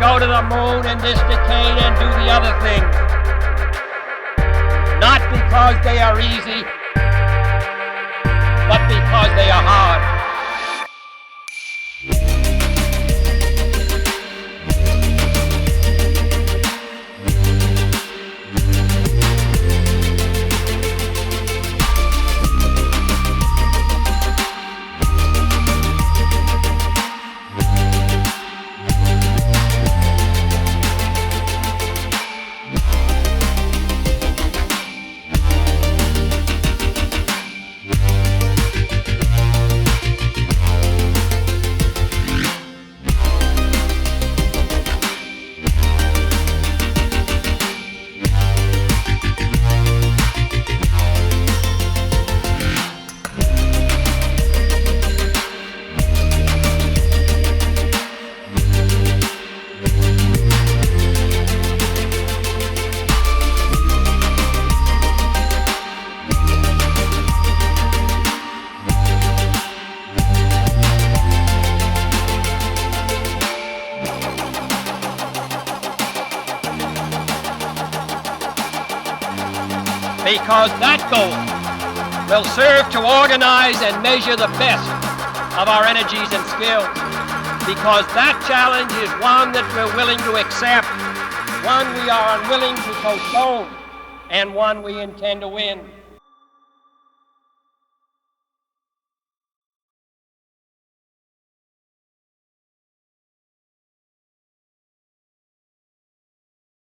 go to the moon in this decade and do the other thing. Not because they are easy, but because they are hard. Because that goal will serve to organize and measure the best of our energies and skills. Because that challenge is one that we're willing to accept, one we are unwilling to postpone, and one we intend to win.